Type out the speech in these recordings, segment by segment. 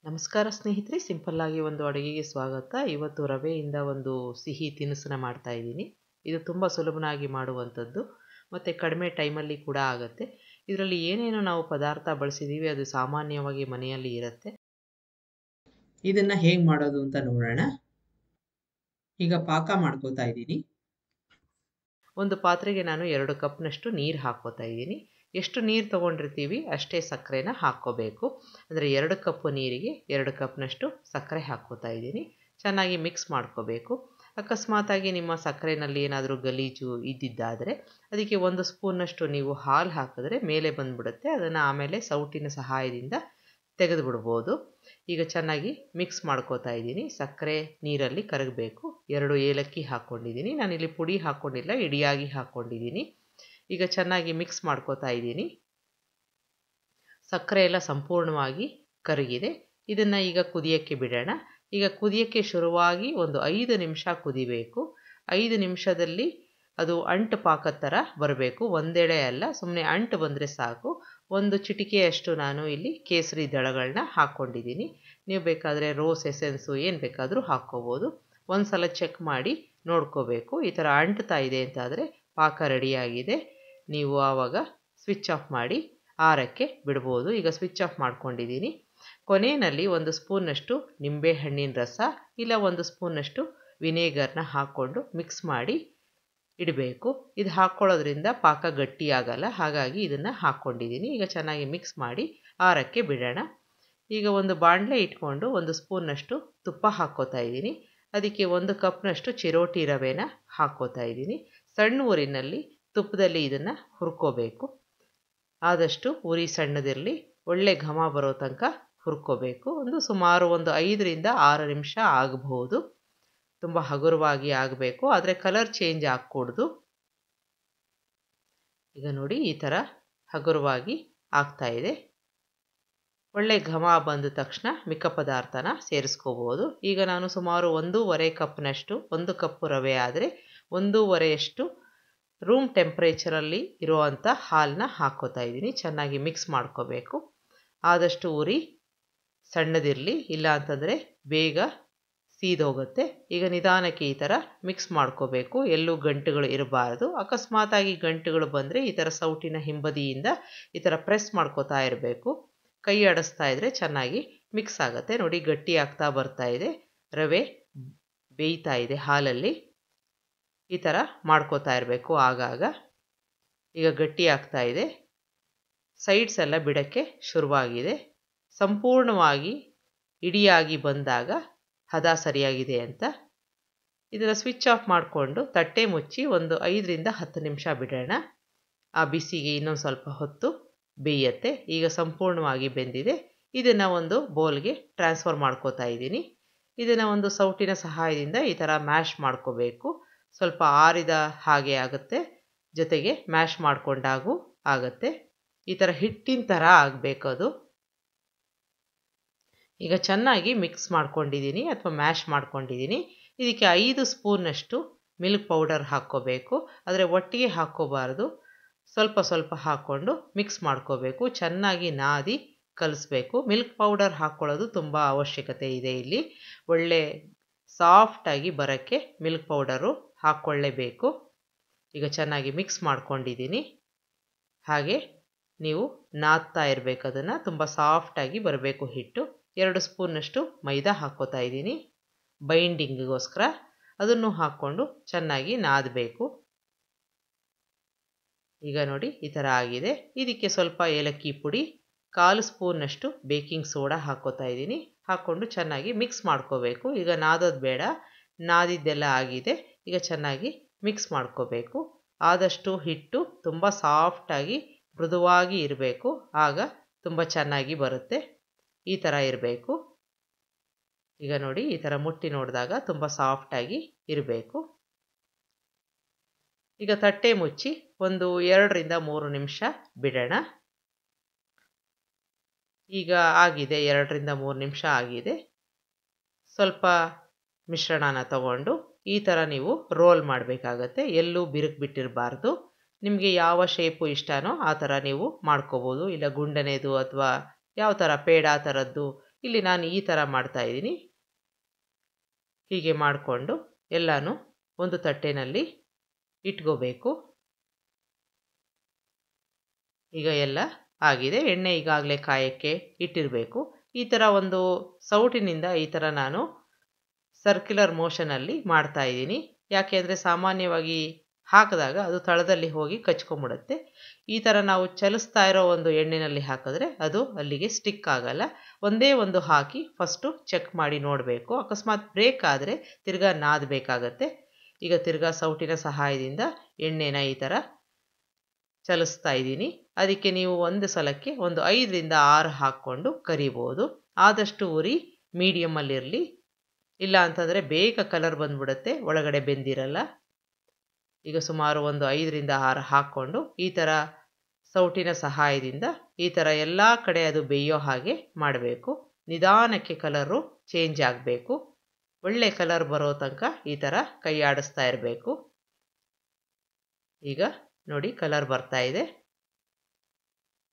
ನಮಸ್ಕಾರ ಸ್ನೇಹಿತರೆ, ಸಿಂಪಲ್ ಆಗಿ ಒಂದು ಅಡುಗೆಗೆ ಸ್ವಾಗತ. ಇವತ್ತು ರವೆಯಿಂದ ಒಂದು ಸಿಹಿ ತಿನಿಸನ್ನ ಮಾಡ್ತಾ ಇದ್ದೀನಿ. ಇದು ತುಂಬ ಸುಲಭನಾಗಿ ಮಾಡುವಂಥದ್ದು ಮತ್ತು ಕಡಿಮೆ ಟೈಮಲ್ಲಿ ಕೂಡ ಆಗುತ್ತೆ. ಇದರಲ್ಲಿ ಏನೇನು ನಾವು ಪದಾರ್ಥ ಬಳಸಿದ್ದೀವಿ ಅದು ಸಾಮಾನ್ಯವಾಗಿ ಮನೆಯಲ್ಲಿ ಇರುತ್ತೆ. ಇದನ್ನ ಹೇಗೆ ಮಾಡೋದು ಅಂತ ನೋಡೋಣ. ಈಗ ಪಾಕ ಮಾಡ್ಕೋತಾ ಇದ್ದೀನಿ. ಒಂದು ಪಾತ್ರೆಗೆ ನಾನು 2 ಕಪ್ನಷ್ಟು ನೀರು ಹಾಕ್ಕೋತಾ ಇದ್ದೀನಿ. ಎಷ್ಟು ನೀರು ತೊಗೊಂಡಿರ್ತೀವಿ ಅಷ್ಟೇ ಸಕ್ಕರೆನ ಹಾಕ್ಕೋಬೇಕು. ಅಂದರೆ 2 ಕಪ್ ನೀರಿಗೆ 2 ಕಪ್ನಷ್ಟು ಸಕ್ಕರೆ ಹಾಕ್ಕೋತಾ ಇದ್ದೀನಿ. ಚೆನ್ನಾಗಿ ಮಿಕ್ಸ್ ಮಾಡ್ಕೋಬೇಕು. ಅಕಸ್ಮಾತಾಗಿ ನಿಮ್ಮ ಸಕ್ಕರೆನಲ್ಲಿ ಏನಾದರೂ ಗಲೀಜು ಇದ್ದಿದ್ದಾದರೆ ಅದಕ್ಕೆ 1 ಸ್ಪೂನ್ನಷ್ಟು ನೀವು ಹಾಲು ಹಾಕಿದ್ರೆ ಮೇಲೆ ಬಂದುಬಿಡುತ್ತೆ. ಅದನ್ನು ಆಮೇಲೆ ಸೌಟಿನ ಸಹಾಯದಿಂದ ತೆಗೆದು ಬಿಡ್ಬೋದು. ಈಗ ಚೆನ್ನಾಗಿ ಮಿಕ್ಸ್ ಮಾಡ್ಕೋತಾ ಇದ್ದೀನಿ. ಸಕ್ಕರೆ ನೀರಲ್ಲಿ ಕರಗಬೇಕು. 2 ಏಲಕ್ಕಿ ಹಾಕ್ಕೊಂಡಿದ್ದೀನಿ. ನಾನಿಲ್ಲಿ ಪುಡಿ ಹಾಕ್ಕೊಂಡಿಲ್ಲ, ಇಡಿಯಾಗಿ ಹಾಕ್ಕೊಂಡಿದ್ದೀನಿ. ಈಗ ಚೆನ್ನಾಗಿ ಮಿಕ್ಸ್ ಮಾಡ್ಕೋತಾ ಇದ್ದೀನಿ. ಸಕ್ಕರೆ ಎಲ್ಲ ಸಂಪೂರ್ಣವಾಗಿ ಕರಗಿದೆ. ಇದನ್ನು ಈಗ ಕುದಿಯೋಕ್ಕೆ ಬಿಡೋಣ. ಈಗ ಕುದಿಯೋಕ್ಕೆ ಶುರುವಾಗಿ ಒಂದು 5 ನಿಮಿಷ ಕುದಿಬೇಕು. 5 ನಿಮಿಷದಲ್ಲಿ ಅದು ಅಂಟು ಪಾಕದ ಥರ ಬರಬೇಕು. ಒಂದೆಡೆ ಅಲ್ಲ, ಸುಮ್ಮನೆ ಅಂಟು ಬಂದರೆ ಸಾಕು. 1 ಚಿಟಿಕೆಯಷ್ಟು ನಾನು ಇಲ್ಲಿ ಕೇಸರಿ ದಳಗಳನ್ನ ಹಾಕ್ಕೊಂಡಿದ್ದೀನಿ. ನೀವು ಬೇಕಾದರೆ ರೋಸ್ ಎಸೆನ್ಸು ಏನು ಬೇಕಾದರೂ ಹಾಕ್ಕೋಬೋದು. ಒಂದು ಸಲ ಚೆಕ್ ಮಾಡಿ ನೋಡ್ಕೋಬೇಕು. ಈ ಥರ ಅಂಟ್ತಾ ಇದೆ ಅಂತಾದರೆ ಪಾಕ ರೆಡಿಯಾಗಿದೆ. ನೀವು ಆವಾಗ ಸ್ವಿಚ್ ಆಫ್ ಮಾಡಿ ಆರಕ್ಕೆ ಬಿಡ್ಬೋದು. ಈಗ ಸ್ವಿಚ್ ಆಫ್ ಮಾಡ್ಕೊಂಡಿದ್ದೀನಿ. ಕೊನೆಯಲ್ಲಿ 1 ಸ್ಪೂನ್ನಷ್ಟು ನಿಂಬೆಹಣ್ಣಿನ ರಸ ಇಲ್ಲ 1 ಸ್ಪೂನ್ನಷ್ಟು ವಿನೇಗರ್ನ ಹಾಕ್ಕೊಂಡು ಮಿಕ್ಸ್ ಮಾಡಿ ಇಡಬೇಕು. ಇದು ಹಾಕ್ಕೊಳ್ಳೋದ್ರಿಂದ ಪಾಕ ಗಟ್ಟಿಯಾಗಲ್ಲ, ಹಾಗಾಗಿ ಇದನ್ನು ಹಾಕ್ಕೊಂಡಿದ್ದೀನಿ. ಈಗ ಚೆನ್ನಾಗಿ ಮಿಕ್ಸ್ ಮಾಡಿ ಆರಕ್ಕೆ ಬಿಡೋಣ. ಈಗ ಒಂದು ಬಾಣಲೆ ಇಟ್ಕೊಂಡು 1 ಸ್ಪೂನ್ನಷ್ಟು ತುಪ್ಪ ಹಾಕ್ಕೋತಾ ಇದ್ದೀನಿ. ಅದಕ್ಕೆ 1 ಕಪ್ನಷ್ಟು ಚಿರೋಟಿ ರವೆನ ಹಾಕ್ಕೋತಾ ಇದ್ದೀನಿ. ಸಣ್ಣ ಊರಿನಲ್ಲಿ ತುಪ್ಪದಲ್ಲಿ ಇದನ್ನು ಹುರ್ಕೋಬೇಕು. ಆದಷ್ಟು ಉರಿ ಸಣ್ಣದಿರಲಿ, ಒಳ್ಳೆ ಘಮ ಬರೋ ತನಕ ಹುರ್ಕೋಬೇಕು. ಸುಮಾರು 5 ರಿಂದ 6 ನಿಮಿಷ ಆಗಬಹುದು. ತುಂಬ ಹಗುರವಾಗಿ ಆಗಬೇಕು, ಆದರೆ ಕಲರ್ ಚೇಂಜ್ ಆಗಕೂಡ್ದು. ಈಗ ನೋಡಿ, ಈ ಥರ ಹಗುರವಾಗಿ ಆಗ್ತಾ ಇದೆ. ಒಳ್ಳೆ ಘಮ ಬಂದ ತಕ್ಷಣ ಮಿಕ್ಕ ಪದಾರ್ಥನ ಸೇರಿಸ್ಕೋಬೋದು. ಈಗ ನಾನು ಸುಮಾರು 1.5 ಕಪ್ನಷ್ಟು, 1 ಕಪ್ ರವೆ ಆದರೆ 1.5 ರೂಮ್ ಟೆಂಪ್ರೇಚರಲ್ಲಿ ಇರುವಂಥ ಹಾಲನ್ನ ಹಾಕ್ಕೋತಾ ಇದ್ದೀನಿ. ಚೆನ್ನಾಗಿ ಮಿಕ್ಸ್ ಮಾಡ್ಕೋಬೇಕು. ಆದಷ್ಟು ಉರಿ ಸಣ್ಣದಿರಲಿ, ಇಲ್ಲ ಅಂತಂದರೆ ಬೇಗ ಸೀದೋಗುತ್ತೆ. ಈಗ ನಿಧಾನಕ್ಕೆ ಈ ಥರ ಮಿಕ್ಸ್ ಮಾಡ್ಕೋಬೇಕು. ಎಲ್ಲೂ ಗಂಟುಗಳು ಇರಬಾರ್ದು. ಅಕಸ್ಮಾತಾಗಿ ಗಂಟುಗಳು ಬಂದರೆ ಈ ಥರ ಸೌಟಿನ ಹಿಂಬದಿಯಿಂದ ಈ ಥರ ಪ್ರೆಸ್ ಮಾಡ್ಕೋತಾ ಇರಬೇಕು. ಕೈ ಆಡಿಸ್ತಾ ಇದ್ದರೆ ಚೆನ್ನಾಗಿ ಮಿಕ್ಸ್ ಆಗುತ್ತೆ. ನೋಡಿ, ಗಟ್ಟಿ ಆಗ್ತಾ ಬರ್ತಾ ಇದೆ. ರವೆ ಬೇಯ್ತಾ ಇದೆ ಹಾಲಲ್ಲಿ. ಈ ಥರ ಮಾಡ್ಕೋತಾ ಇರಬೇಕು ಆಗಾಗ. ಈಗ ಗಟ್ಟಿ ಆಗ್ತಾ ಇದೆ. ಸೈಡ್ಸ್ ಎಲ್ಲ ಬಿಡೋಕ್ಕೆ ಶುರುವಾಗಿದೆ. ಸಂಪೂರ್ಣವಾಗಿ ಇಡಿಯಾಗಿ ಬಂದಾಗ ಹದ ಸರಿಯಾಗಿದೆ ಅಂತ. ಇದನ್ನು ಸ್ವಿಚ್ ಆಫ್ ಮಾಡಿಕೊಂಡು ತಟ್ಟೆ ಮುಚ್ಚಿ ಒಂದು 5 ರಿಂದ 10 ನಿಮಿಷ ಬಿಡೋಣ. ಆ ಬಿಸಿಗೆ ಇನ್ನೊಂದು ಸ್ವಲ್ಪ ಹೊತ್ತು ಬೇಯುತ್ತೆ. ಈಗ ಸಂಪೂರ್ಣವಾಗಿ ಬೆಂದಿದೆ. ಇದನ್ನು ಒಂದು ಬೌಲ್ಗೆ ಟ್ರಾನ್ಸ್ಫರ್ ಮಾಡ್ಕೋತಾ ಇದ್ದೀನಿ. ಇದನ್ನು ಒಂದು ಸೌಟಿನ ಸಹಾಯದಿಂದ ಈ ಥರ ಮ್ಯಾಶ್ ಮಾಡ್ಕೋಬೇಕು. ಸ್ವಲ್ಪ ಆರಿದ ಹಾಗೆ ಆಗುತ್ತೆ, ಜೊತೆಗೆ ಮ್ಯಾಶ್ ಮಾಡಿಕೊಂಡಾಗೂ ಆಗುತ್ತೆ. ಈ ಥರ ಹಿಟ್ಟಿನ ಥರ ಆಗಬೇಕು ಅದು. ಈಗ ಚೆನ್ನಾಗಿ ಮಿಕ್ಸ್ ಮಾಡ್ಕೊಂಡಿದ್ದೀನಿ ಅಥವಾ ಮ್ಯಾಶ್ ಮಾಡ್ಕೊಂಡಿದ್ದೀನಿ. ಇದಕ್ಕೆ 5 ಸ್ಪೂನ್ನಷ್ಟು ಮಿಲ್ಕ್ ಪೌಡರ್ ಹಾಕ್ಕೋಬೇಕು. ಆದರೆ ಒಟ್ಟಿಗೆ ಹಾಕ್ಕೋಬಾರ್ದು, ಸ್ವಲ್ಪ ಸ್ವಲ್ಪ ಹಾಕ್ಕೊಂಡು ಮಿಕ್ಸ್ ಮಾಡ್ಕೋಬೇಕು. ಚೆನ್ನಾಗಿ ನಾದಿ ಕಲಿಸ್ಬೇಕು. ಮಿಲ್ಕ್ ಪೌಡರ್ ಹಾಕ್ಕೊಳ್ಳೋದು ತುಂಬ ಅವಶ್ಯಕತೆ ಇದೆ ಇಲ್ಲಿ. ಒಳ್ಳೆ ಸಾಫ್ಟಾಗಿ ಬರೋಕ್ಕೆ ಮಿಲ್ಕ್ ಪೌಡರು ಹಾಕ್ಕೊಳ್ಳೇಬೇಕು. ಈಗ ಚೆನ್ನಾಗಿ ಮಿಕ್ಸ್ ಮಾಡ್ಕೊಂಡಿದ್ದೀನಿ. ಹಾಗೆ ನೀವು ನಾದ್ತಾ ಇರಬೇಕು. ಅದನ್ನು ತುಂಬ ಸಾಫ್ಟಾಗಿ ಬರಬೇಕು ಹಿಟ್ಟು. 2 ಸ್ಪೂನ್ನಷ್ಟು ಮೈದಾ ಹಾಕ್ಕೋತಾ ಇದ್ದೀನಿ ಬೈಂಡಿಂಗಿಗೋಸ್ಕರ. ಅದನ್ನು ಹಾಕ್ಕೊಂಡು ಚೆನ್ನಾಗಿ ನಾದಬೇಕು. ಈಗ ನೋಡಿ, ಈ ಥರ ಆಗಿದೆ. ಇದಕ್ಕೆ ಸ್ವಲ್ಪ ಏಲಕ್ಕಿ ಪುಡಿ, 1/4 ಸ್ಪೂನ್ನಷ್ಟು ಬೇಕಿಂಗ್ ಸೋಡಾ ಹಾಕ್ಕೋತಾ ಇದ್ದೀನಿ. ಹಾಕ್ಕೊಂಡು ಚೆನ್ನಾಗಿ ಮಿಕ್ಸ್ ಮಾಡ್ಕೋಬೇಕು. ಈಗ ನಾದೋದು ಬೇಡ, ನಾದಿದ್ದೆಲ್ಲ ಆಗಿದೆ. ಈಗ ಚೆನ್ನಾಗಿ ಮಿಕ್ಸ್ ಮಾಡ್ಕೋಬೇಕು. ಆದಷ್ಟು ಹಿಟ್ಟು ತುಂಬ ಸಾಫ್ಟಾಗಿ ಮೃದುವಾಗಿ ಇರಬೇಕು. ಆಗ ತುಂಬ ಚೆನ್ನಾಗಿ ಬರುತ್ತೆ. ಈ ಥರ ಇರಬೇಕು. ಈಗ ನೋಡಿ, ಈ ಥರ ಮುಟ್ಟಿ ನೋಡಿದಾಗ ತುಂಬ ಸಾಫ್ಟಾಗಿ ಇರಬೇಕು. ಈಗ ತಟ್ಟೆ ಮುಚ್ಚಿ ಒಂದು 2 ರಿಂದ 3 ನಿಮಿಷ ಬಿಡೋಣ. ಈಗ ಆಗಿದೆ, 2 ರಿಂದ 3 ನಿಮಿಷ ಆಗಿದೆ. ಸ್ವಲ್ಪ ಮಿಶ್ರಣನ ತಗೊಂಡು ಈ ಥರ ನೀವು ರೋಲ್ ಮಾಡಬೇಕಾಗತ್ತೆ. ಎಲ್ಲೂ ಬಿರುಕು ಬಿಟ್ಟಿರಬಾರ್ದು. ನಿಮಗೆ ಯಾವ ಶೇಪು ಇಷ್ಟನೋ ಆ ಥರ ನೀವು ಮಾಡ್ಕೋಬೋದು. ಇಲ್ಲ ಗುಂಡನೇದು ಅಥವಾ ಯಾವ ಥರ ಪೇಡ ಥರದ್ದು ಇಲ್ಲಿ ನಾನು ಈ ಥರ ಮಾಡ್ತಾಯಿದ್ದೀನಿ. ಹೀಗೆ ಮಾಡಿಕೊಂಡು ಎಲ್ಲನೂ ಒಂದು ತಟ್ಟೆನಲ್ಲಿ ಇಟ್ಕೋಬೇಕು. ಈಗ ಎಲ್ಲ ಆಗಿದೆ. ಎಣ್ಣೆ ಈಗಾಗಲೇ ಕಾಯಕ್ಕೆ ಇಟ್ಟಿರಬೇಕು. ಈ ಥರ ಒಂದು ಸೌಟಿನಿಂದ ಈ ಥರ ನಾನು ಸರ್ಕ್ಯುಲರ್ ಮೋಷನಲ್ಲಿ ಮಾಡ್ತಾಯಿದ್ದೀನಿ. ಯಾಕೆ ಅಂದರೆ ಸಾಮಾನ್ಯವಾಗಿ ಹಾಕಿದಾಗ ಅದು ತಳದಲ್ಲಿ ಹೋಗಿ ಕಚ್ಕೊಂಬಿಡುತ್ತೆ. ಈ ಥರ ನಾವು ಚಲಿಸ್ತಾ ಇರೋ ಒಂದು ಎಣ್ಣೆಯಲ್ಲಿ ಹಾಕಿದ್ರೆ ಅದು ಅಲ್ಲಿಗೆ ಸ್ಟಿಕ್ ಆಗಲ್ಲ. ಒಂದೇ ಒಂದು ಹಾಕಿ ಫಸ್ಟು ಚೆಕ್ ಮಾಡಿ ನೋಡಬೇಕು. ಅಕಸ್ಮಾತ್ ಬ್ರೇಕ್ ಆದರೆ ತಿರ್ಗಾ ನಾದಬೇಕಾಗತ್ತೆ. ಈಗ ತಿರ್ಗಾ ಸೌಟಿನ ಸಹಾಯದಿಂದ ಎಣ್ಣೆನ ಈ ಥರ ಚಲಿಸ್ತಾ ಇದ್ದೀನಿ. ಅದಕ್ಕೆ ನೀವು ಒಂದು ಸಲಕ್ಕೆ ಒಂದು 5ರಿಂದ 6 ಹಾಕ್ಕೊಂಡು ಕರಿಬೋದು. ಆದಷ್ಟು ಉರಿ ಮೀಡಿಯಮಲ್ಲಿರಲಿ, ಇಲ್ಲ ಅಂತಂದರೆ ಬೇಗ ಕಲರ್ ಬಂದ್ಬಿಡುತ್ತೆ, ಒಳಗಡೆ ಬೆಂದಿರಲ್ಲ. ಈಗ ಸುಮಾರು ಒಂದು 5ರಿಂದ 6 ಹಾಕ್ಕೊಂಡು ಈ ಥರ ಸೌಟಿನ ಸಹಾಯದಿಂದ ಈ ಥರ ಎಲ್ಲ ಕಡೆ ಅದು ಬೇಯೋ ಹಾಗೆ ಮಾಡಬೇಕು. ನಿಧಾನಕ್ಕೆ ಕಲರು ಚೇಂಜ್ ಆಗಬೇಕು. ಒಳ್ಳೆ ಕಲರ್ ಬರೋ ತನಕ ಈ ಥರ ಕೈ ಆಡಿಸ್ತಾ ಇರಬೇಕು. ಈಗ ನೋಡಿ ಕಲರ್ ಬರ್ತಾ ಇದೆ.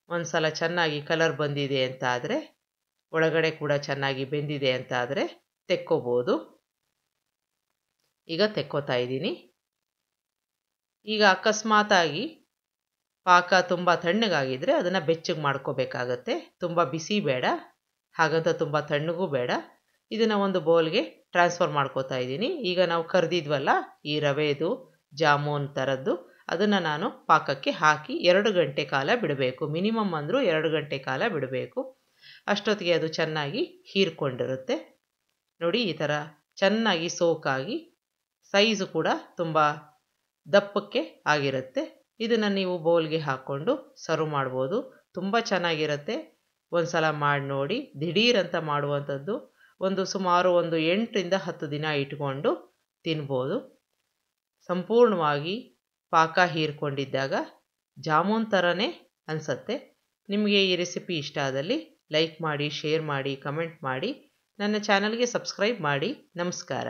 ಒಂದು ಸಲ ಚೆನ್ನಾಗಿ ಕಲರ್ ಬಂದಿದೆ ಅಂತ ಆದರೆ, ಒಳಗಡೆ ಕೂಡ ಚೆನ್ನಾಗಿ ಬೆಂದಿದೆ ಅಂತ ಆದರೆ ತೆಕ್ಕೋಬೋದು. ಈಗ ತೆಕ್ಕೋತಾ ಇದ್ದೀನಿ. ಈಗ ಅಕಸ್ಮಾತಾಗಿ ಪಾಕ ತುಂಬ ತಣ್ಣಗಾಗಿದ್ದರೆ ಅದನ್ನು ಬೆಚ್ಚಗೆ ಮಾಡ್ಕೋಬೇಕಾಗತ್ತೆ. ತುಂಬ ಬಿಸಿ ಬೇಡ, ಹಾಗಂತ ತುಂಬ ತಣ್ಣಗೂ ಬೇಡ. ಇದನ್ನು ಒಂದು ಬೌಲ್ಗೆ ಟ್ರಾನ್ಸ್ಫರ್ ಮಾಡ್ಕೋತಾ ಇದ್ದೀನಿ. ಈಗ ನಾವು ಕರೆದಿದ್ವಲ್ಲ ಈ ರವೆದು ಜಾಮೂನ್ ಥರದ್ದು, ಅದನ್ನು ನಾನು ಪಾಕಕ್ಕೆ ಹಾಕಿ 2 ಗಂಟೆ ಕಾಲ ಬಿಡಬೇಕು. ಮಿನಿಮಮ್ ಅಂದರೂ 2 ಗಂಟೆ ಕಾಲ ಬಿಡಬೇಕು. ಅಷ್ಟೊತ್ತಿಗೆ ಅದು ಚೆನ್ನಾಗಿ ಹೀರ್ಕೊಂಡಿರುತ್ತೆ. ನೋಡಿ ಈ ಥರ ಚೆನ್ನಾಗಿ ಸೋಕಾಗಿ ಸೈಜು ಕೂಡ ತುಂಬ ದಪ್ಪಕ್ಕೆ ಆಗಿರುತ್ತೆ. ಇದನ್ನು ನೀವು ಬೌಲ್ಗೆ ಹಾಕ್ಕೊಂಡು ಸರ್ವ್ ಮಾಡ್ಬೋದು. ತುಂಬ ಚೆನ್ನಾಗಿರುತ್ತೆ. ಒಂದು ಸಲ ಮಾಡಿ ನೋಡಿ. ದಿಢೀರಂತ ಮಾಡುವಂಥದ್ದು. ಸುಮಾರು 8ರಿಂದ 10 ದಿನ ಇಟ್ಕೊಂಡು ತಿನ್ಬೋದು. ಸಂಪೂರ್ಣವಾಗಿ ಪಾಕ ಹೀರ್ಕೊಂಡಿದ್ದಾಗ ಜಾಮೂನ್ ಥರನೇ ಅನಿಸುತ್ತೆ. ನಿಮಗೆ ಈ ರೆಸಿಪಿ ಇಷ್ಟ ಆದಲ್ಲಿ ಲೈಕ್ ಮಾಡಿ, ಶೇರ್ ಮಾಡಿ, ಕಮೆಂಟ್ ಮಾಡಿ. ನನ್ನ ಚಾನಲ್ಗೆ ಸಬ್ಸ್ಕ್ರೈಬ್ ಮಾಡಿ. ನಮಸ್ಕಾರ.